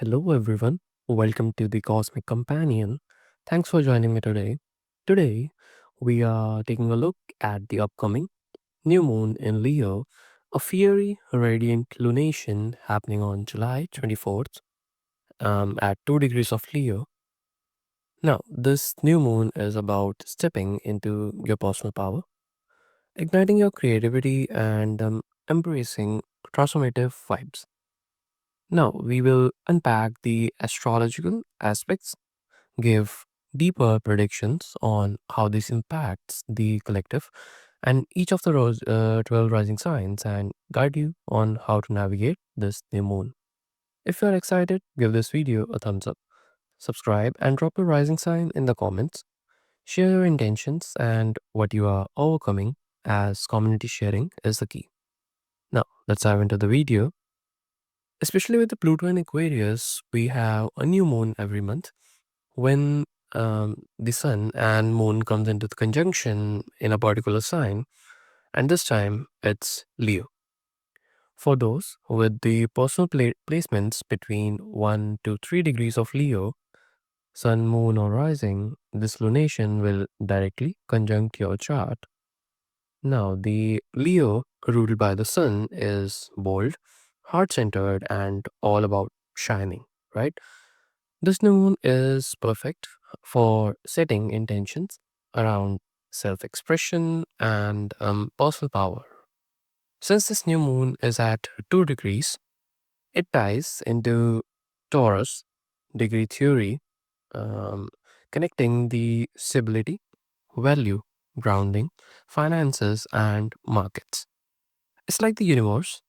Hello, everyone. Welcome to the Cosmic Companion. Thanks for joining me today. Today, we are taking a look at the upcoming new moon in Leo, a fiery, radiant lunation happening on July 24th at 2 degrees of Leo. Now, this new moon is about stepping into your personal power, igniting your creativity, and embracing transformative vibes. Now, we will unpack the astrological aspects, give deeper predictions on how this impacts the collective and each of the 12 rising signs, and guide you on how to navigate this new moon. If you're excited, give this video a thumbs up, subscribe, and drop your rising sign in the comments. Share your intentions and what you are overcoming, as community sharing is the key. Now, let's dive into the video. Especially with the Pluto in Aquarius, we have a new moon every month when the sun and moon comes into the conjunction in a particular sign, and this time it's Leo. For those with the personal placements between 1 to 3 degrees of Leo, sun, moon, or rising, this lunation will directly conjunct your chart. Now, the Leo ruled by the sun is bold, heart centered, and all about shining, right? This new moon is perfect for setting intentions around self expression and personal power. Since this new moon is at 2 degrees, it ties into Taurus degree theory, um, connecting the stability, value, grounding, finances, and markets. It's like the universe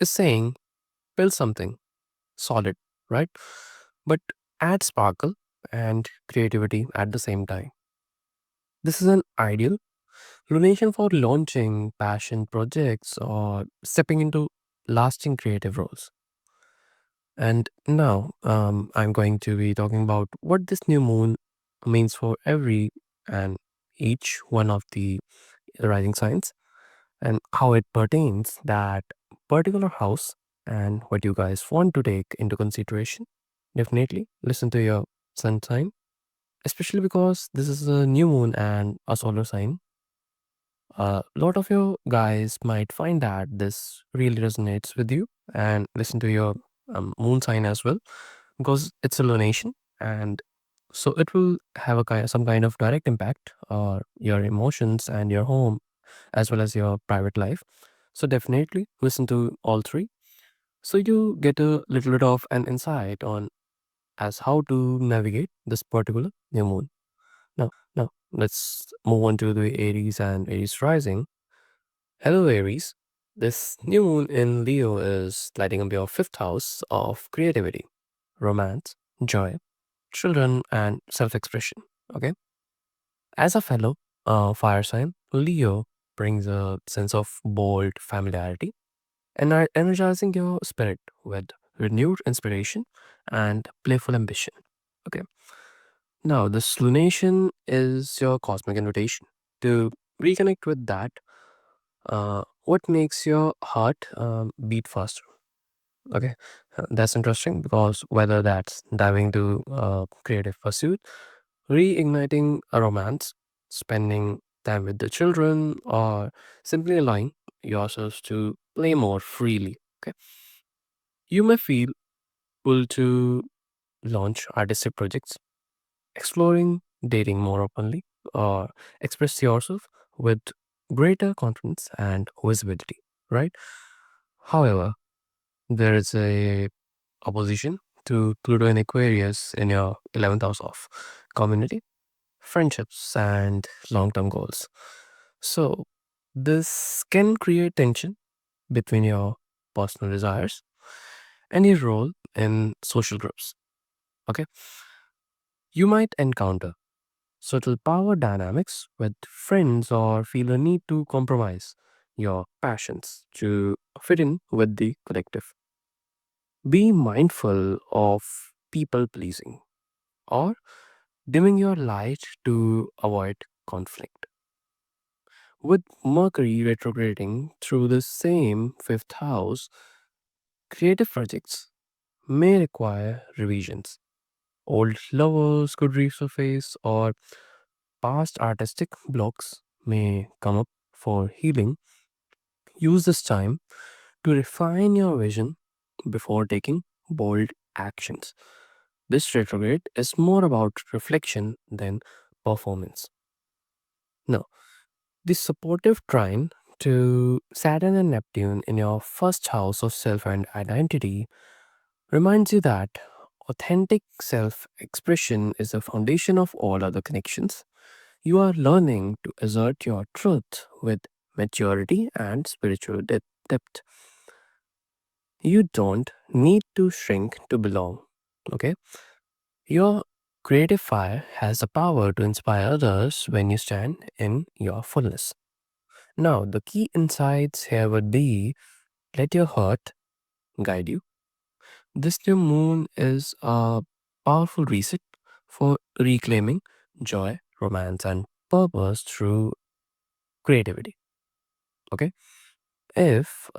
is saying, build something solid, right? But add sparkle and creativity at the same time. This is an ideal lunation for launching passion projects or stepping into lasting creative roles. And now I'm going to be talking about what this new moon means for every and each one of the rising signs and how it pertains that particular house and what you guys want to take into consideration. Definitely listen to your sun sign, especially because this is a new moon and a solar sign. A lot of you guys might find that this really resonates with you, and listen to your moon sign as well because it's a lunation, and so it will have a some kind of direct impact on your emotions and your home as well as your private life. So definitely listen to all three so you get a little bit of an insight on as how to navigate this particular new moon. Now let's move on to the Aries and Aries rising. Hello Aries. This new moon in Leo is lighting up your fifth house of creativity, romance, joy, children, and self-expression. Okay. As a fellow fire sign, Leo brings a sense of bold familiarity and are energizing your spirit with renewed inspiration and playful ambition. Okay. Now, this lunation is your cosmic invitation to reconnect with that. What makes your heart beat faster? Okay, that's interesting because whether that's diving to creative pursuit, reigniting a romance, spending time with the children, or simply allowing yourselves to play more freely. Okay, you may feel pulled to launch artistic projects, exploring dating more openly, or express yourself with greater confidence and visibility, right? However, there is a opposition to Pluto and Aquarius in your 11th house of community, friendships, and long term goals. So, this can create tension between your personal desires and your role in social groups. Okay, you might encounter subtle power dynamics with friends or feel a need to compromise your passions to fit in with the collective. Be mindful of people pleasing or dimming your light to avoid conflict. With Mercury retrograding through the same fifth house, creative projects may require revisions. Old lovers could resurface, or past artistic blocks may come up for healing. Use this time to refine your vision before taking bold actions. This retrograde is more about reflection than performance. Now, the supportive trine to Saturn and Neptune in your first house of self and identity reminds you that authentic self expression is the foundation of all other connections. You are learning to assert your truth with maturity and spiritual depth. You don't need to shrink to belong. Okay? Your creative fire has the power to inspire others when you stand in your fullness. Now, the key insights here would be let your heart guide you. This new moon is a powerful reset for reclaiming joy, romance, and purpose through creativity. Okay? If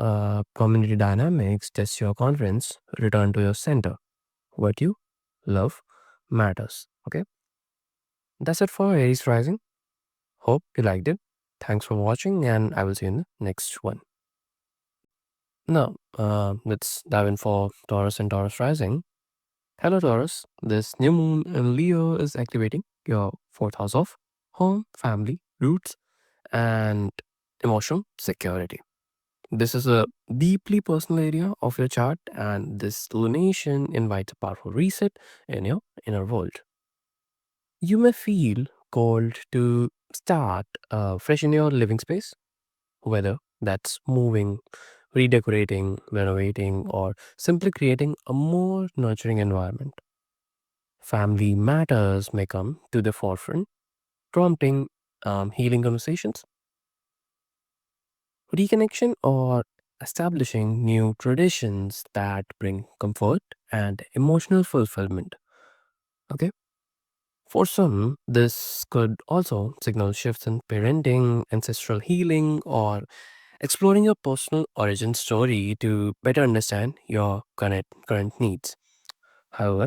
community dynamics test your confidence, return to your center. What you love matters. Okay? That's it for Aries Rising. Hope you liked it. Thanks for watching, and I will see you in the next one. Now, let's dive in for Taurus and Taurus Rising. Hello, Taurus. This new moon in Leo is activating your fourth house of home, family, roots, and emotional security. This is a deeply personal area of your chart, and this lunation invites a powerful reset in your inner world. You may feel called to start fresh in your living space, whether that's moving, redecorating, renovating, or simply creating a more nurturing environment. Family matters may come to the forefront, prompting healing conversations, reconnection, or establishing new traditions that bring comfort and emotional fulfillment. Okay. For some, this could also signal shifts in parenting, ancestral healing, or exploring your personal origin story to better understand your current needs. However,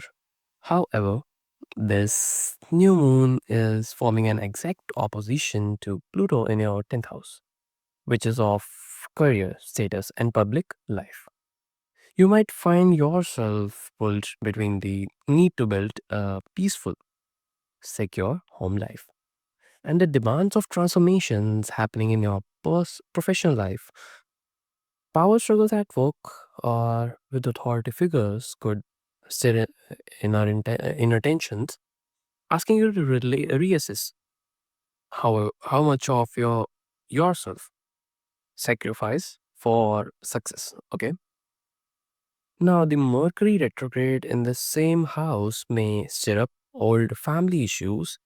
however, this new moon is forming an exact opposition to Pluto in your 10th house, which is of career status and public life. You might find yourself pulled between the need to build a peaceful, secure home life and the demands of transformations happening in your professional life. Power struggles at work or with authority figures could stir in our inner tensions, asking you to reassess how much of yourself sacrifice for success. Okay. Now, the Mercury retrograde in the same house may stir up old family issues,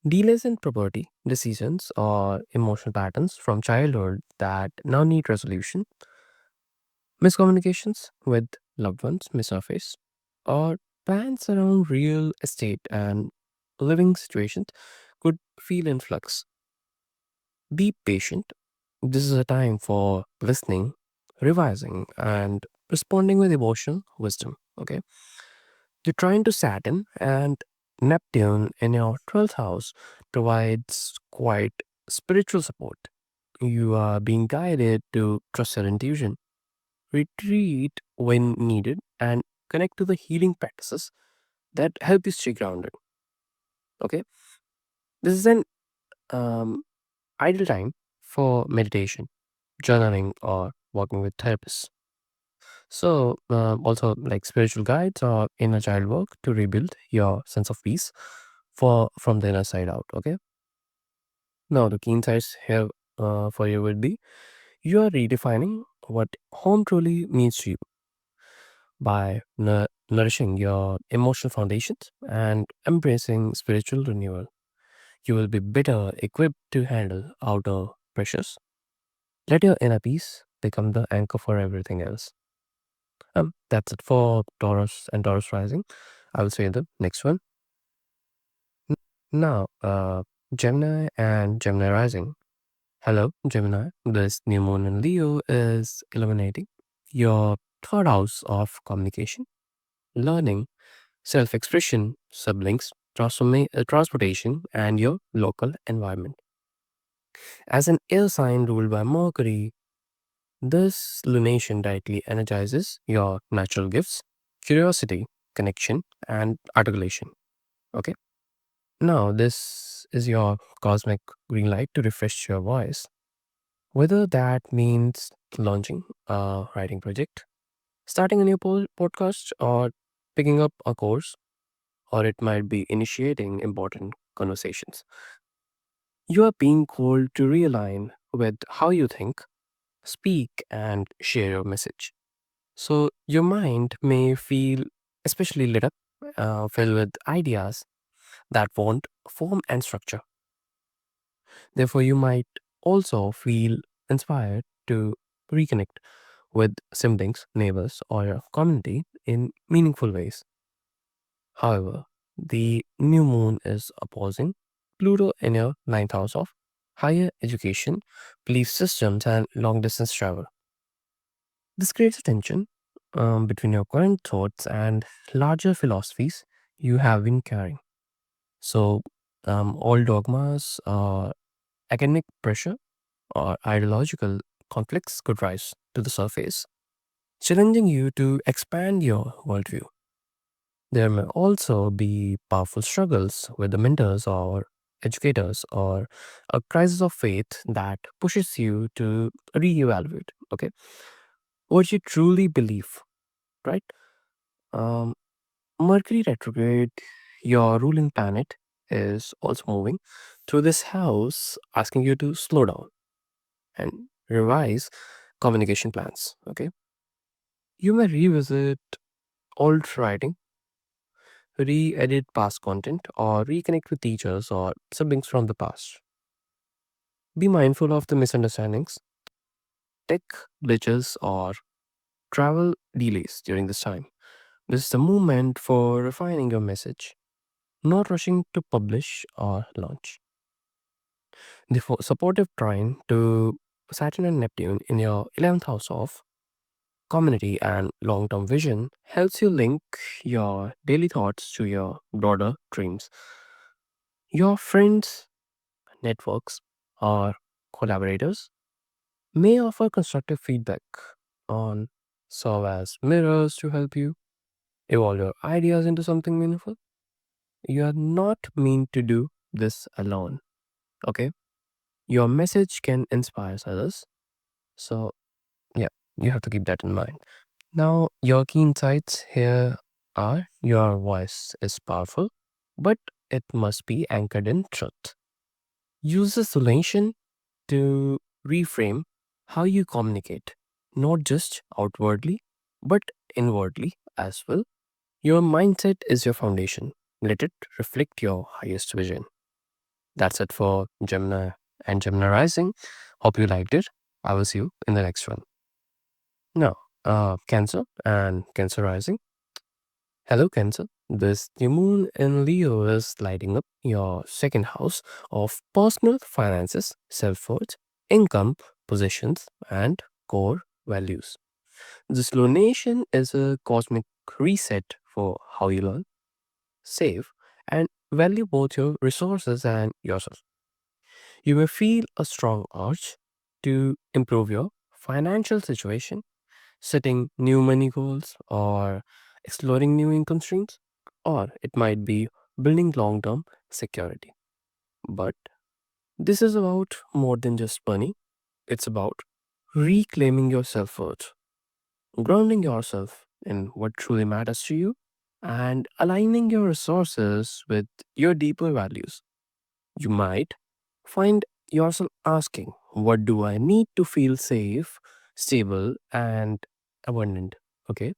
delays in property decisions, or emotional patterns from childhood that now need resolution. Miscommunications with loved ones may surface, or plans around real estate and living situations could feel in flux. Be patient. This is a time for listening, revising, and responding with emotional wisdom. Okay. You're trying to Saturn and Neptune in your 12th house provides quite spiritual support. You are being guided to trust your intuition, retreat when needed, and connect to the healing practices that help you stay grounded. Okay. This is an um, ideal time for meditation, journaling, or working with therapists. So, also like spiritual guides or inner child work to rebuild your sense of peace for from the inner side out. Okay. Now, the key insights here for you would be you are redefining what home truly means to you by nourishing your emotional foundations and embracing spiritual renewal. You will be better equipped to handle outer pressures. Let your inner peace become the anchor for everything else. That's it for Taurus and Taurus rising. I will say the next one. N- Now, Gemini and Gemini rising. Hello, Gemini. This new moon in Leo is illuminating your third house of communication, learning, self expression, siblings, transportation, and your local environment. As an air sign ruled by Mercury, this lunation directly energizes your natural gifts, curiosity, connection, and articulation. Okay. Now, this is your cosmic green light to refresh your voice. Whether that means launching a writing project, starting a new podcast, or picking up a course, or it might be initiating important conversations. You are being called to realign with how you think, speak, and share your message. So, your mind may feel especially lit up, filled with ideas that want form and structure. Therefore, you might also feel inspired to reconnect with siblings, neighbors, or your community in meaningful ways. However, the new moon is opposing Pluto in your ninth house of higher education, belief systems, and long distance travel. This creates a tension between your current thoughts and larger philosophies you have been carrying. So, all dogmas, academic pressure, or ideological conflicts could rise to the surface, challenging you to expand your worldview. There may also be powerful struggles with the mentors or educators or a crisis of faith that pushes you to reevaluate, okay, what you truly believe, right? Um, Mercury retrograde, your ruling planet, is also moving through this house, asking you to slow down and revise communication plans, okay? You may revisit old writing, re-edit past content, or reconnect with teachers or siblings from the past. Be mindful of the misunderstandings, tech glitches, or travel delays during this time. This is the moment for refining your message, not rushing to publish or launch. The supportive trine to Saturn and Neptune in your 11th house of community and long term vision helps you link your daily thoughts to your broader dreams. Your friends, networks, or collaborators may offer constructive feedback on serve as mirrors to help you evolve your ideas into something meaningful. You are not meant to do this alone. Okay? Your message can inspire others. So, yeah, you have to keep that in mind. Now, your key insights here are your voice is powerful, but it must be anchored in truth. Use the solution to reframe how you communicate, not just outwardly, but inwardly as well. Your mindset is your foundation. Let it reflect your highest vision. That's it for Gemini and Gemini Rising. Hope you liked it. I will see you in the next one. Now, Cancer and Cancer Rising. Hello, Cancer. This new moon in Leo is lighting up your second house of personal finances, self worth, income, possessions, and core values. This lunation is a cosmic reset for how you learn, save, and value both your resources and yourself. You may feel a strong urge to improve your financial situation, setting new money goals, or exploring new income streams, or it might be building long term security. But this is about more than just money, it's about reclaiming your self worth, grounding yourself in what truly matters to you, and aligning your resources with your deeper values. You might find yourself asking, what do I need to feel safe, stable, and abundant? Okay.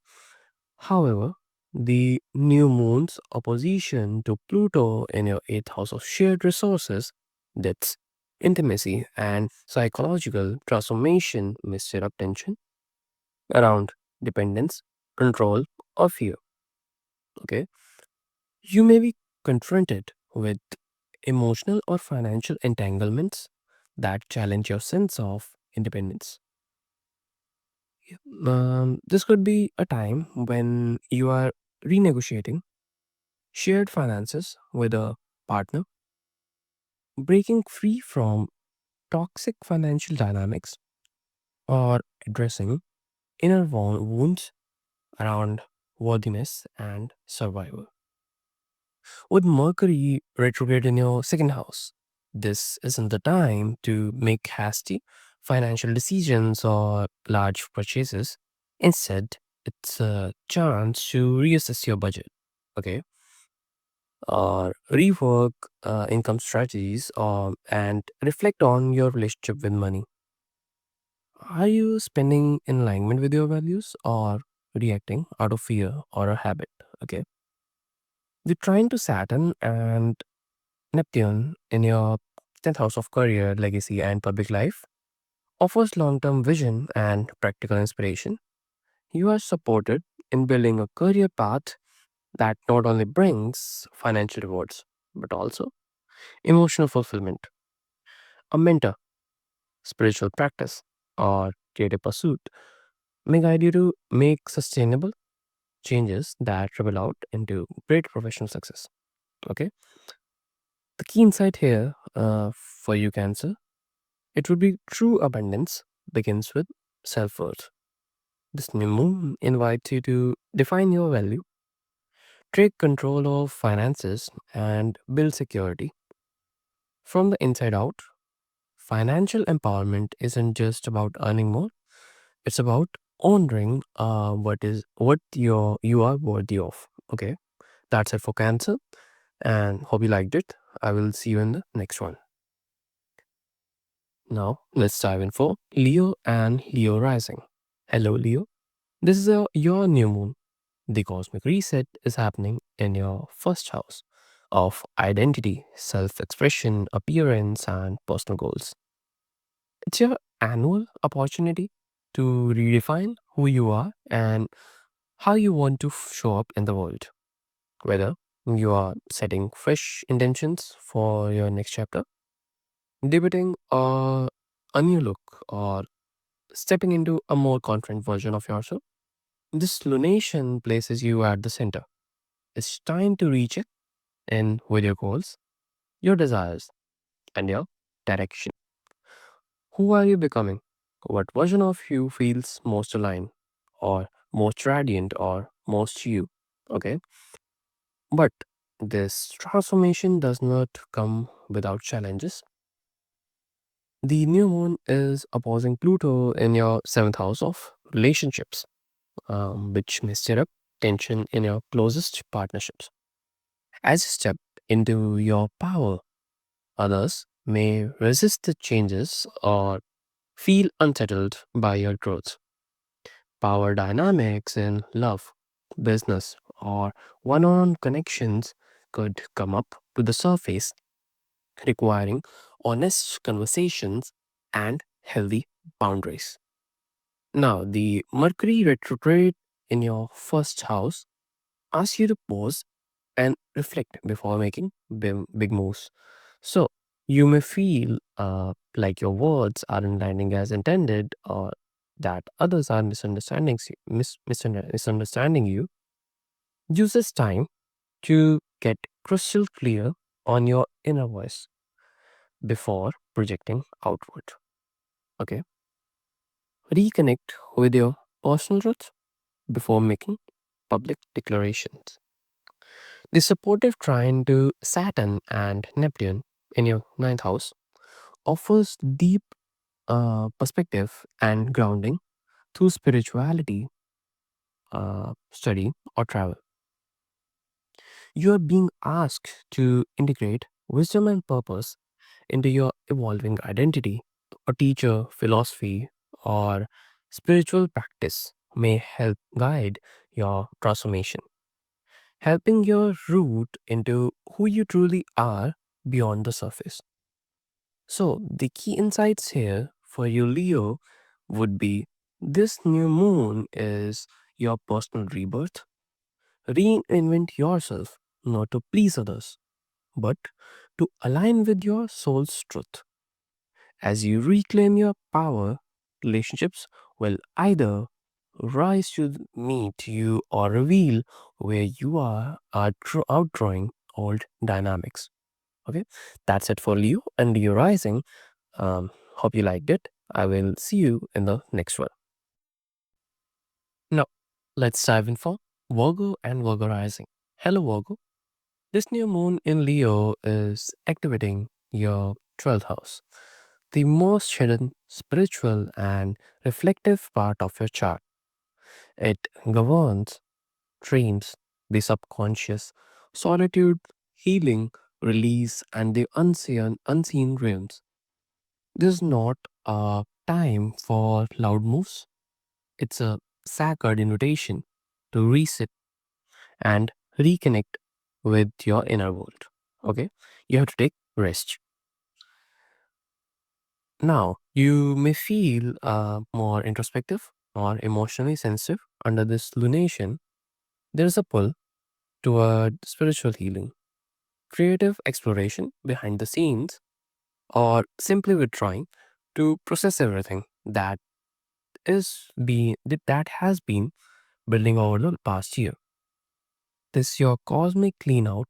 However, the new moon's opposition to Pluto in your eighth house of shared resources, debts, intimacy, and psychological transformation may stir up tension around dependence, control, or fear. Okay. You may be confronted with emotional or financial entanglements that challenge your sense of independence. This could be a time when you are renegotiating shared finances with a partner, breaking free from toxic financial dynamics, or addressing inner wounds around worthiness and survival. With Mercury retrograde in your second house, this isn't the time to make hasty financial decisions or large purchases. Instead, it's a chance to reassess your budget, okay, or rework income strategies, and reflect on your relationship with money. Are you spending in alignment with your values or reacting out of fear or a habit? Okay. The trine to Saturn and Neptune in your 10th house of career, legacy, and public life offers long term vision and practical inspiration. You are supported in building a career path that not only brings financial rewards, but also emotional fulfillment. A mentor, spiritual practice, or creative pursuit may guide you to make sustainable changes that ripple out into great professional success. Okay. The key insight here for you, Cancer, it would be true abundance begins with self worth. This new moon invites you to define your value, take control of finances, and build security. From the inside out, financial empowerment isn't just about earning more, it's about honoring what you are worthy of. Okay, that's it for Cancer, and hope you liked it. I will see you in the next one. Now, let's dive in for Leo and Leo rising. Hello, Leo. This is your new moon. The cosmic reset is happening in your first house of identity, self expression, appearance, and personal goals. It's your annual opportunity to redefine who you are and how you want to show up in the world. Whether you are setting fresh intentions for your next chapter, debating a new look, or stepping into a more confident version of yourself, this lunation places you at the center. It's time to recheck in with your goals, your desires, and your direction. Who are you becoming? What version of you feels most aligned, or most radiant, or most you? Okay. But this transformation does not come without challenges. The new moon is opposing Pluto in your seventh house of relationships, which may stir up tension in your closest partnerships. As you step into your power, others may resist the changes or feel unsettled by your growth. Power dynamics in love, business, or one on one connections could come up to the surface, requiring honest conversations and healthy boundaries. Now, the Mercury retrograde in your first house asks you to pause and reflect before making big moves. So, you may feel like your words aren't landing as intended, or that others are misunderstanding you. Use this time to get crystal clear on your inner voice before projecting outward. Okay. Reconnect with your personal truth before making public declarations. The supportive trine to Saturn and Neptune in your ninth house offers deep perspective and grounding through spirituality, study, or travel. You are being asked to integrate wisdom and purpose into your evolving identity. A teacher, philosophy, or spiritual practice may help guide your transformation, helping your root into who you truly are beyond the surface. So, the key insights here for you, Leo, would be this new moon is your personal rebirth. Reinvent yourself, not to please others, but to align with your soul's truth. As you reclaim your power, relationships will either rise to meet you or reveal where you are outgrowing old dynamics. Okay, that's it for Leo and Leo rising. Hope you liked it. I will see you in the next one. Now, let's dive in for Virgo and Virgo rising. Hello, Virgo. This new moon in Leo is activating your 12th house, the most hidden, spiritual, and reflective part of your chart. It governs dreams, the subconscious, solitude, healing, release, and the unseen realms. This is not a time for loud moves. It's a sacred invitation to reset and reconnect with your inner world. Okay? You have to take rest. Now, you may feel more introspective or emotionally sensitive under this lunation. There's a pull toward spiritual healing, creative exploration behind the scenes, or simply withdrawing to process everything that has been building over the past year. This is your cosmic clean out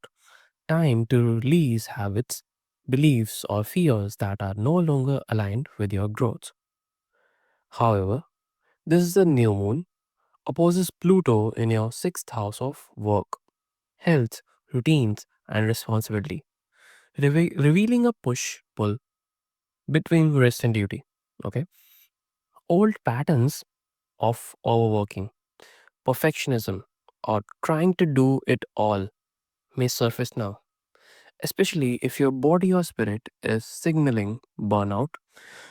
time to release habits, beliefs, or fears that are no longer aligned with your growth. However, this is a new moon opposes Pluto in your sixth house of work, health, routines, and responsibility, revealing a push pull between rest and duty. Okay. Old patterns of overworking, perfectionism, or trying to do it all may surface now, especially if your body or spirit is signaling burnout.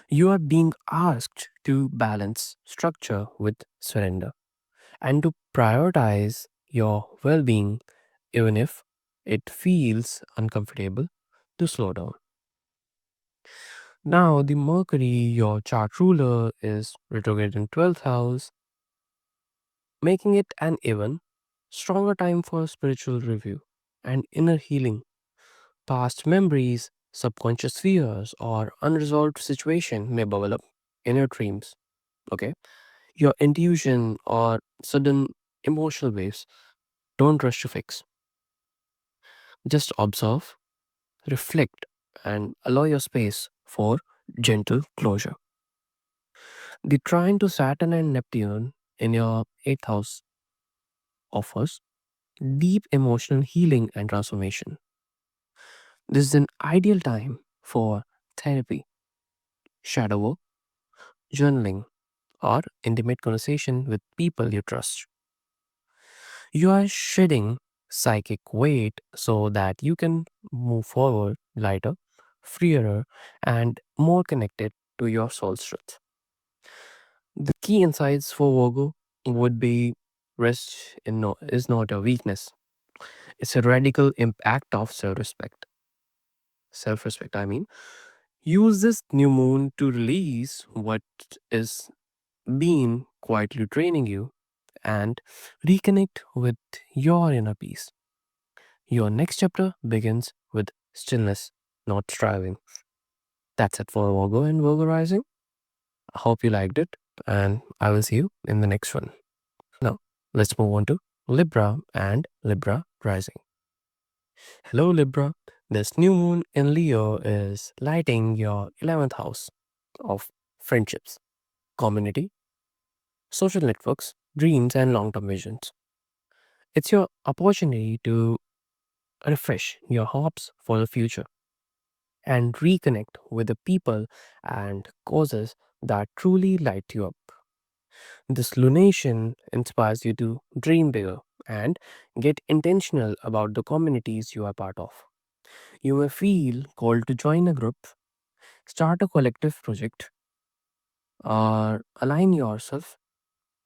You are being asked to balance structure with surrender and to prioritize your well being, even if it feels uncomfortable to slow down. Now, the Mercury, your chart ruler, is retrograde in 12th house, making it an even stronger time for spiritual review and inner healing. Past memories, subconscious fears, or unresolved situation may bubble up in your dreams. Okay, your intuition or sudden emotional waves, don't rush to fix. Just observe, reflect, and allow your space for gentle closure. The trine to Saturn and Neptune in your 8th house offers deep emotional healing and transformation. This is an ideal time for therapy, shadow work, journaling, or intimate conversation with people you trust. You are shedding psychic weight so that you can move forward lighter, freer, and more connected to your soul's truth. The key insights for Virgo would be is not a weakness. It's a radical impact of self-respect. Self-respect, I mean. Use this new moon to release what is being quietly draining you and reconnect with your inner peace. Your next chapter begins with stillness, not striving. That's it for Virgo and Virgo rising. I hope you liked it, and I will see you in the next one. Now, let's move on to Libra and Libra rising. Hello, Libra. This new moon in Leo is lighting your 11th house of friendships, community, social networks, dreams, and long term visions. It's your opportunity to refresh your hopes for the future and reconnect with the people and causes that truly light you up. This lunation inspires you to dream bigger and get intentional about the communities you are part of. You may feel called to join a group, start a collective project, or align yourself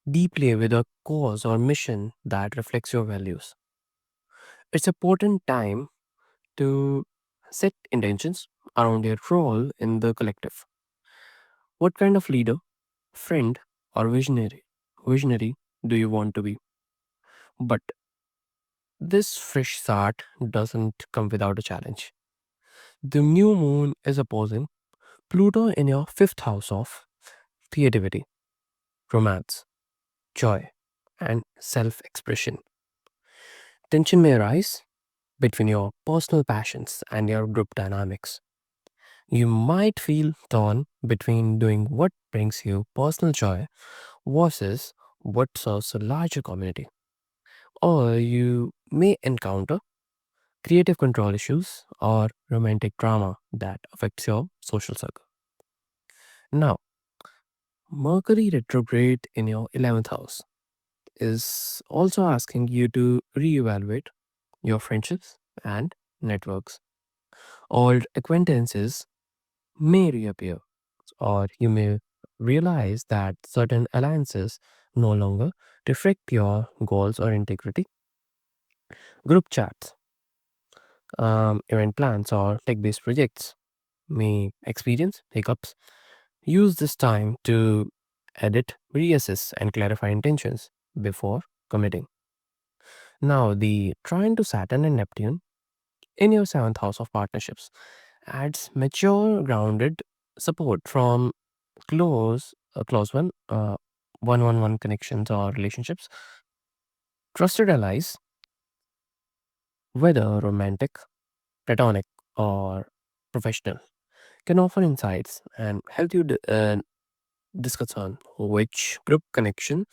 deeply with a cause or mission that reflects your values. It's important time to set intentions around your role in the collective. What kind of leader, friend, or visionary do you want to be? But this fresh start doesn't come without a challenge. The new moon is opposing Pluto in your fifth house of creativity, romance, joy, and self expression. Tension may arise between your personal passions and your group dynamics. You might feel torn between doing what brings you personal joy versus what serves a larger community. Or you may encounter creative control issues or romantic drama that affects your social circle. Now, Mercury retrograde in your 11th house is also asking you to reevaluate your friendships and networks. Old acquaintances may reappear, or you may realize that certain alliances no longer reflect your goals or integrity. Group chats, event plans, or tech based projects may experience hiccups. Use this time to edit, reassess, and clarify intentions before committing. Now, the trine to Saturn and Neptune in your seventh house of partnerships adds mature, grounded support from close one-on-one connections or relationships. Trusted allies, whether romantic, platonic, or professional, can offer insights and help you discuss on which group connection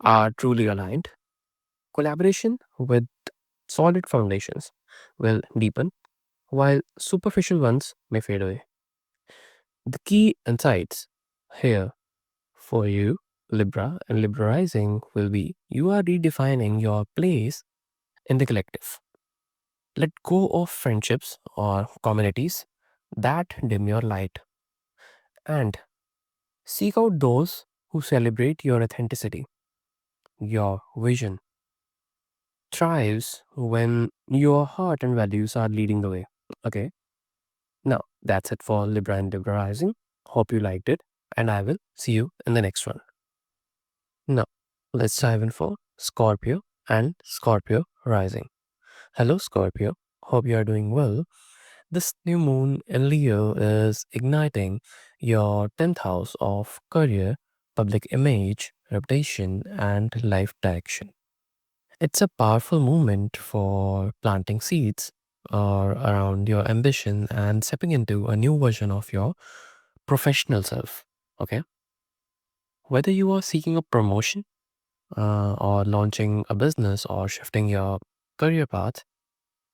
are truly aligned. Collaboration with solid foundations will deepen, while superficial ones may fade away. The key insights here for you, Libra and Libra rising, will be you are redefining your place in the collective. Let go of friendships or communities that dim your light and seek out those who celebrate your authenticity. Your vision thrives when your heart and values are leading the way. Okay, now that's it for Libra and Libra rising. Hope you liked it, and I will see you in the next one. Now, let's dive in for Scorpio and Scorpio rising. Hello, Scorpio. Hope you are doing well. This new moon in Leo is igniting your 10th house of career, public image, reputation, and life direction. It's a powerful moment for planting seeds around your ambition and stepping into a new version of your professional self. Okay. Whether you are seeking a promotion or launching a business or shifting your career path,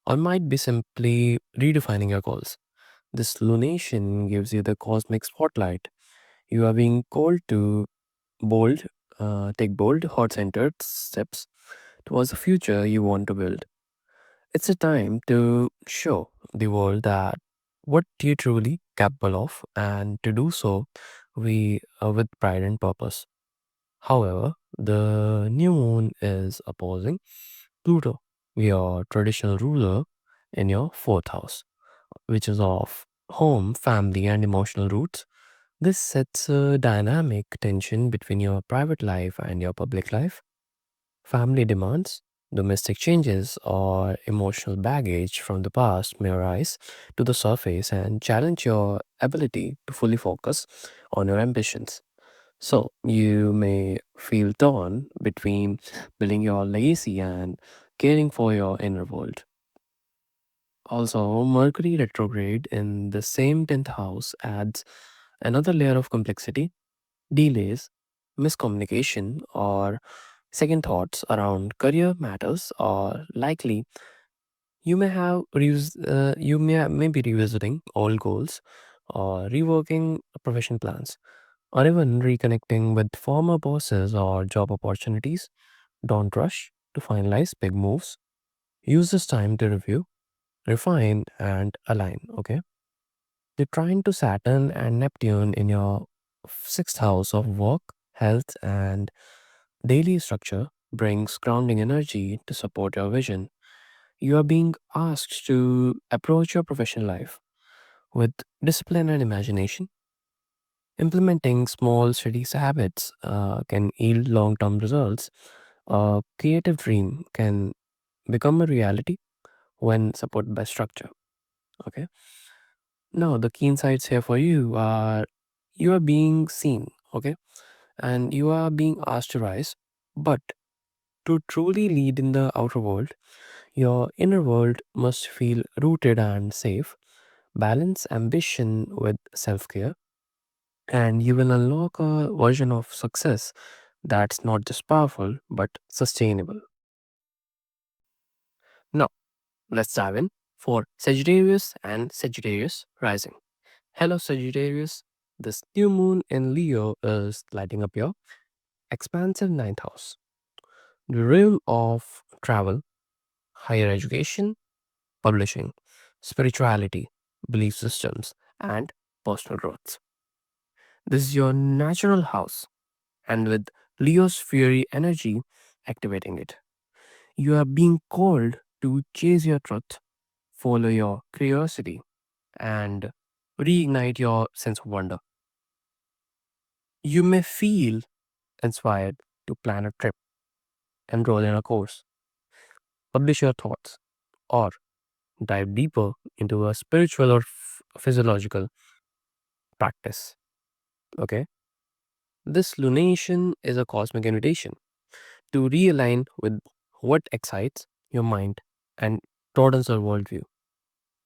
or might be simply redefining your goals. This lunation gives you the cosmic spotlight. You are being called to bold, take bold, heart-centered steps towards the future you want to build. It's a time to show the world that what you're truly capable of, and to do so with pride and purpose. However, the new moon is opposing Pluto, your traditional ruler, in your fourth house, which is of home, family, and emotional roots. This sets a dynamic tension between your private life and your public life. Family demands, domestic changes, or emotional baggage from the past may arise to the surface and challenge your ability to fully focus on your ambitions. So, you may feel torn between building your legacy and caring for your inner world. Also, Mercury retrograde in the same 10th house adds another layer of complexity. Delays, miscommunication, or second thoughts around career matters are likely. You may be revisiting old goals or reworking profession plans or even reconnecting with former bosses or job opportunities. Don't rush to finalize big moves. Use this time to review, refine, and align. Okay. The trine to Saturn and Neptune in your sixth house of work, health, and daily structure brings grounding energy to support your vision. You are being asked to approach your professional life with discipline and imagination. Implementing small, steady habits can yield long term results. A creative dream can become a reality when supported by structure. Okay. Now, the key insights here for you are you are being seen. Okay. And you are being asked to rise. But to truly lead in the outer world, your inner world must feel rooted and safe. Balance ambition with self care, and you will unlock a version of success that's not just powerful but sustainable. Now, let's dive in for Sagittarius and Sagittarius rising. Hello, Sagittarius. This new moon in Leo is lighting up your expansive ninth house, the realm of travel, higher education, publishing, spirituality, belief systems, and personal growth. This is your natural house, and with Leo's fiery energy activating it, you are being called to chase your truth, follow your curiosity, and reignite your sense of wonder. You may feel inspired to plan a trip, enroll in a course, publish your thoughts, or dive deeper into a spiritual or physiological practice. Okay? This lunation is a cosmic invitation to realign with what excites your mind and broadens your worldview.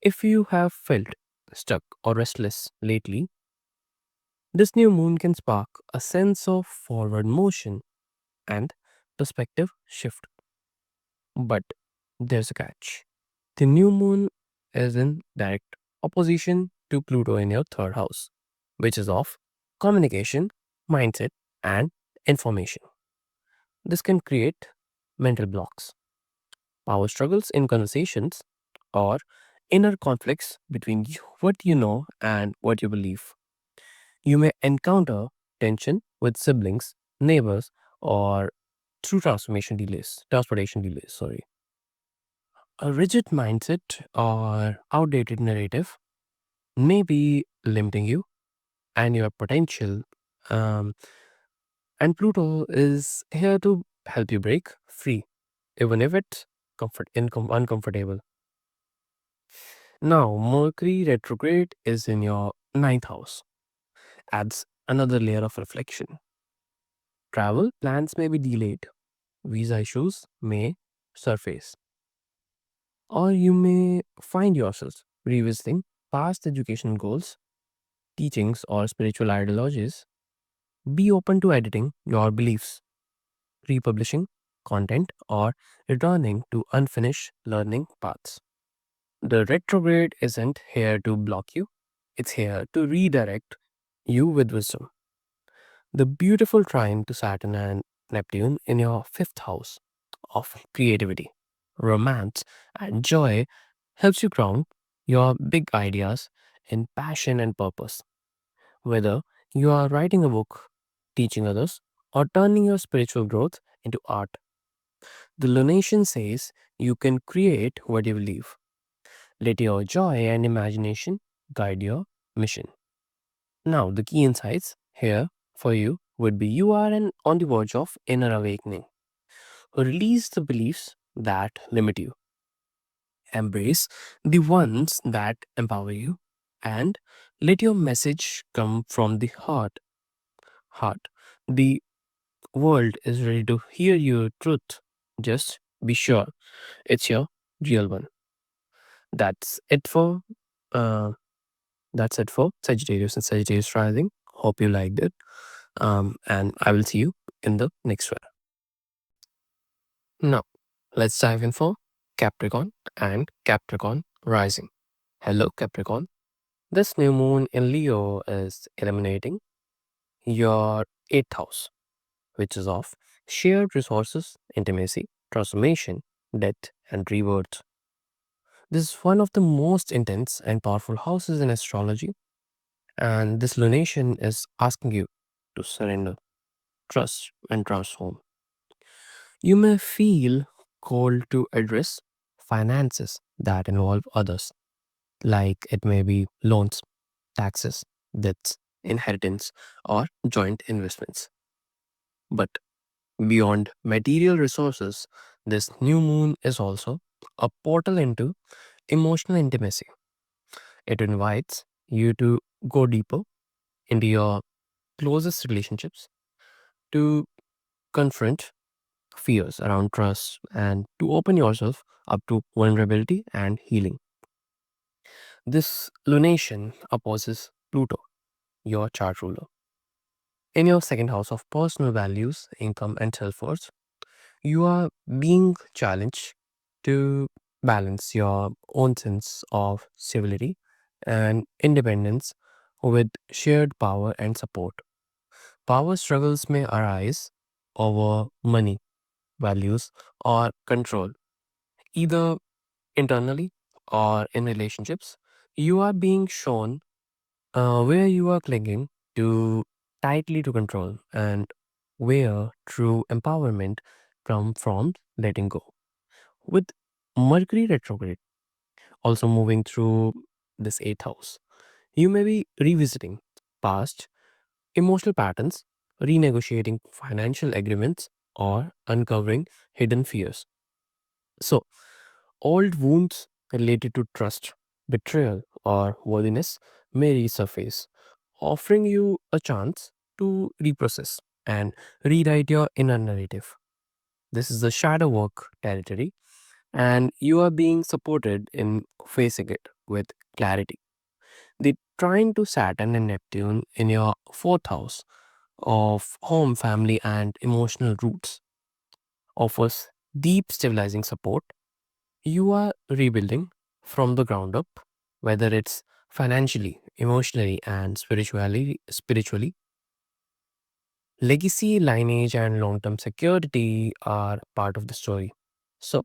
If you have felt stuck or restless lately, this new moon can spark a sense of forward motion and perspective shift. But there's a catch. The new moon is in direct opposition to Pluto in your third house, which is of communication, mindset, and information. This can create mental blocks, power struggles in conversations, or inner conflicts between what you know and what you believe. You may encounter tension with siblings, neighbors, or through transportation delays, sorry. A rigid mindset or outdated narrative may be limiting you and your potential. Um, and Pluto is here to help you break free, even if it's uncomfortable. Now, Mercury retrograde is in your ninth house, adds another layer of reflection. Travel plans may be delayed, visa issues may surface, or you may find yourself revisiting past educational goals, teachings, or spiritual ideologies. Be open to editing your beliefs, republishing content, or returning to unfinished learning paths. The retrograde isn't here to block you, it's here to redirect you with wisdom. The beautiful trine to Saturn and Neptune in your fifth house of creativity, romance, and joy helps you ground your big ideas in passion and purpose. Whether you are writing a book, teaching others, or turning your spiritual growth into art, the lunation says you can create what you believe. Let your joy and imagination guide your mission. Now, the key insights here for you would be you are on the verge of inner awakening. Release the beliefs that limit you, embrace the ones that empower you, and let your message come from the heart. Heart. The world is ready to hear your truth. Just be sure it's your real one. That's it for uh, that's it for Sagittarius and Sagittarius rising. Hope you liked it. And I will see you in the next one. Now, let's dive in for Capricorn and Capricorn rising. Hello, Capricorn. This new moon in Leo is eliminating your eighth house, which is of shared resources, intimacy, transformation, death, and rebirth. This is one of the most intense and powerful houses in astrology, and this lunation is asking you to surrender, trust, and transform. You may feel called to address finances that involve others, like it may be loans, taxes, debts, inheritance, or joint investments. But beyond material resources, this new moon is also a portal into emotional intimacy. It invites you to go deeper into your closest relationships, to confront fears around trust and to open yourself up to vulnerability and healing. This lunation opposes Pluto, your chart ruler. In your second house of personal values, income, and self worth, you are being challenged to balance your own sense of civility and independence with shared power and support. Power struggles may arise over money, values, or control, either internally or in relationships. You are being shown where you are clinging to tightly to control and where true empowerment comes from letting go. With Mercury retrograde also moving through this eighth house, you may be revisiting past emotional patterns, renegotiating financial agreements, or uncovering hidden fears. So, old wounds related to trust, betrayal, or worthiness may resurface, offering you a chance to reprocess and rewrite your inner narrative. This is the shadow work territory, and you are being supported in facing it with clarity. The trine to Saturn and Neptune in your fourth house of home, family, and emotional roots offers deep stabilizing support. You are rebuilding from the ground up, whether it's financially, emotionally, and spiritually. Legacy, lineage, and long-term security are part of the story. So,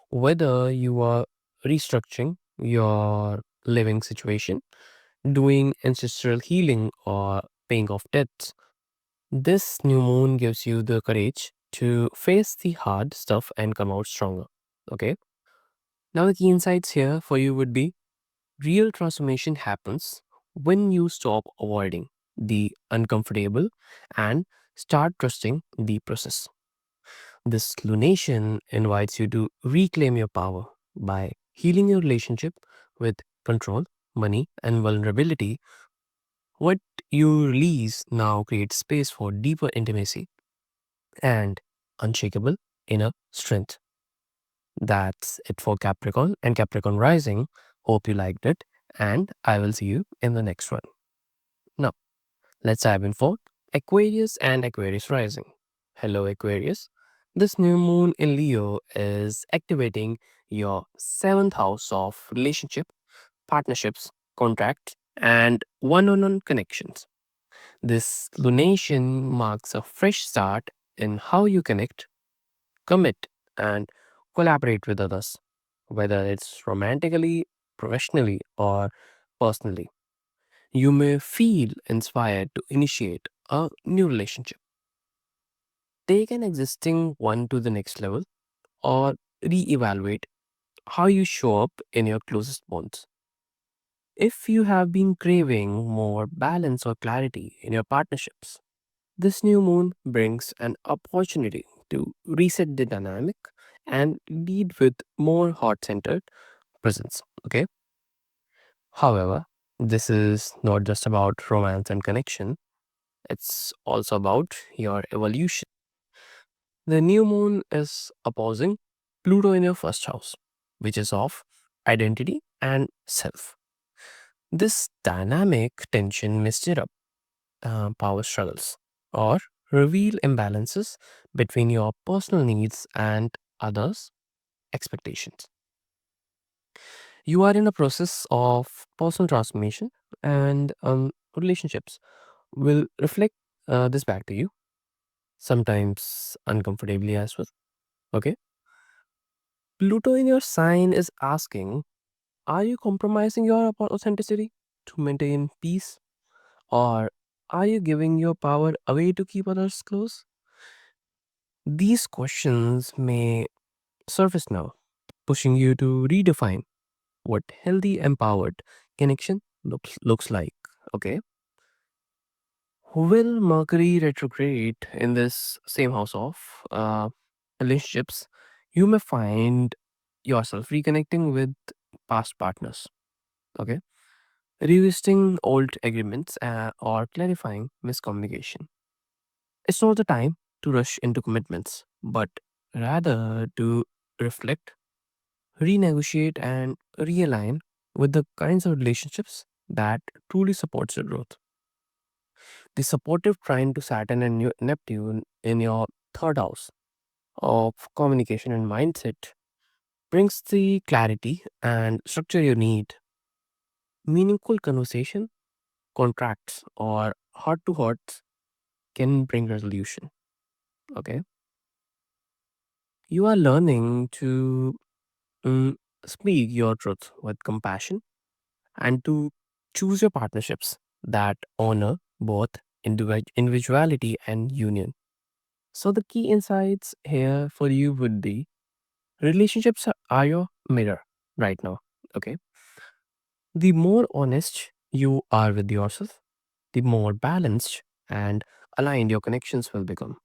whether you are restructuring your living situation, doing ancestral healing, or paying off debts, this new moon gives you the courage to face the hard stuff and come out stronger. Okay. Now, the key insights here for you would be real transformation happens when you stop avoiding the uncomfortable and start trusting the process. This lunation invites you to reclaim your power by healing your relationship with control, money, and vulnerability. What you release now creates space for deeper intimacy and unshakable inner strength. That's it for Capricorn and Capricorn rising. Hope you liked it, and I will see you in the next one. Now, let's dive in for Aquarius and Aquarius rising. Hello, Aquarius. This new moon in Leo is activating your seventh house of relationship, partnerships, contracts, and one on one connections. This lunation marks a fresh start in how you connect, commit, and collaborate with others, whether it's romantically, professionally, or personally. You may feel inspired to initiate a new relationship, take an existing one to the next level, or reevaluate how you show up in your closest bonds. If you have been craving more balance or clarity in your partnerships, this new moon brings an opportunity to reset the dynamic and lead with more heart centered presence. Okay. However, this is not just about romance and connection, it's also about your evolution. The new moon is opposing Pluto in your first house, which is of identity and self. This dynamic tension may stir up power struggles or reveal imbalances between your personal needs and others' expectations. You are in a process of personal transformation, and relationships will reflect this back to you, sometimes uncomfortably as well. Okay. Pluto in your sign is asking, are you compromising your authenticity to maintain peace? Or are you giving your power away to keep others close? These questions may surface now, pushing you to redefine what healthy, empowered connection looks like. Okay. Will Mercury retrograde in this same house of relationships, you may find yourself reconnecting with past partners. Okay. Revisiting old agreements or clarifying miscommunication. It's not the time to rush into commitments, but rather to reflect, renegotiate, and realign with the kinds of relationships that truly supports your growth. The supportive trine to Saturn and Neptune in your third house of communication and mindset brings the clarity and structure you need. Meaningful conversation, contracts, or heart to hearts can bring resolution. Okay. You are learning to mm, speak your truth with compassion and to choose your partnerships that honor both individuality and union. So, the key insights here for you would be relationships are your mirror right now. Okay. The more honest you are with yourself, the more balanced and aligned your connections will become.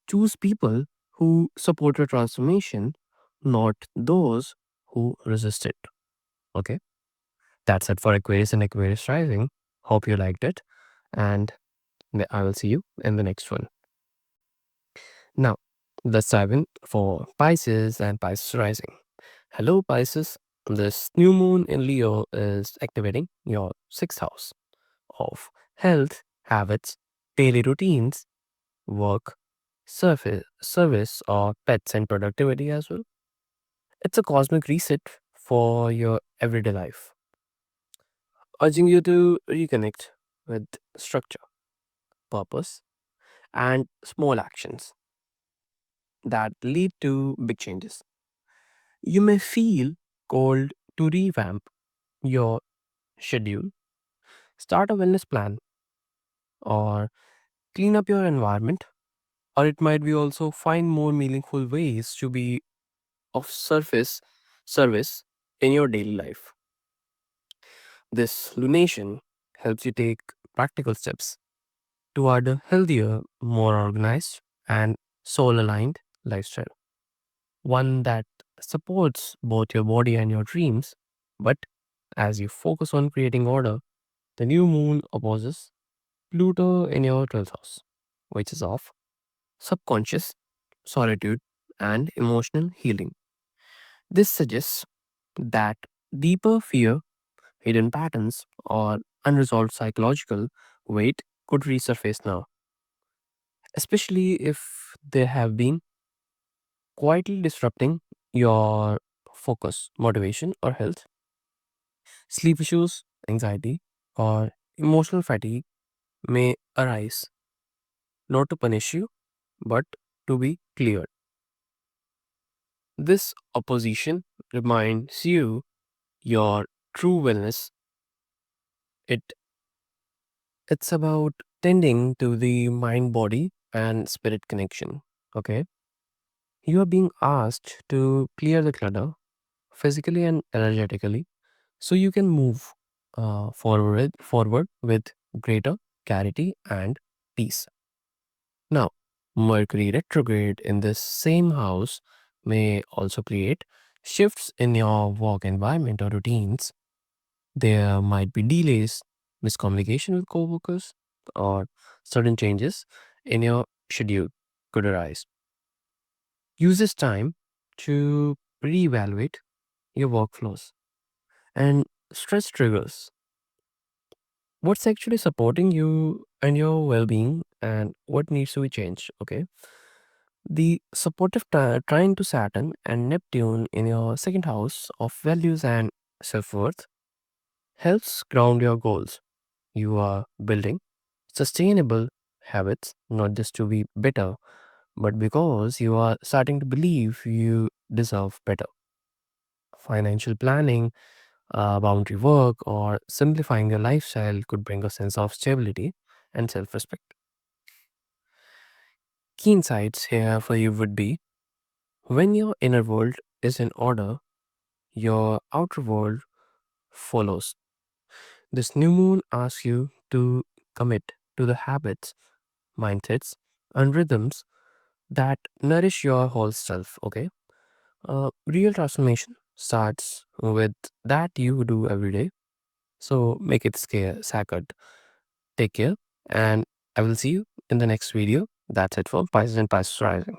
Choose people who support your transformation, not those who resist it. Okay. That's it for Aquarius and Aquarius Rising. Hope you liked it. And I will see you in the next one. Now, let's dive in for Pisces and Pisces Rising. Hello, Pisces. This new moon in Leo is activating your sixth house of health, habits, daily routines, work, service, or pets and productivity as well. It's a cosmic reset for your everyday life, urging you to reconnect with structure, purpose, and small actions that lead to big changes. You may feel called to revamp your schedule, start a wellness plan, or clean up your environment, or it might be also find more meaningful ways to be of surface service in your daily life. This lunation helps you take practical steps toward a healthier, more organized, and soul aligned lifestyle. One that supports both your body and your dreams. But as you focus on creating order, the new moon opposes Pluto in your 12th house, which is of subconscious solitude and emotional healing. This suggests that deeper fear, hidden patterns, or unresolved psychological weight could resurface now, especially if they have been quietly disrupting your focus, motivation, or health. Sleep issues, anxiety, or emotional fatigue may arise not to punish you, but to be cleared. This opposition reminds you your true wellness. It it's about tending to the mind, body, and spirit connection. Okay, you are being asked to clear the clutter physically and energetically, so you can move forward with greater clarity and peace. Now, Mercury retrograde in this same house may also create shifts in your work environment or routines. There might be delays, miscommunication with coworkers, or sudden changes in your schedule could arise. Use this time to reevaluate your workflows and stress triggers. What's actually supporting you and your well-being, and what needs to be changed? Okay, the supportive trine to Saturn and Neptune in your second house of values and self-worth helps ground your goals. You are building sustainable habits, not just to be better, but because you are starting to believe you deserve better. Financial planning, boundary work, or simplifying your lifestyle could bring a sense of stability and self respect. Key insights here for you would be when your inner world is in order, your outer world follows. This new moon asks you to commit to the habits, mindsets, and rhythms that nourish your whole self. Okay, real transformation starts with that you do every day. So make it sacred. Take care, and I will see you in the next video. That's it for Pisces and Pisces Rising.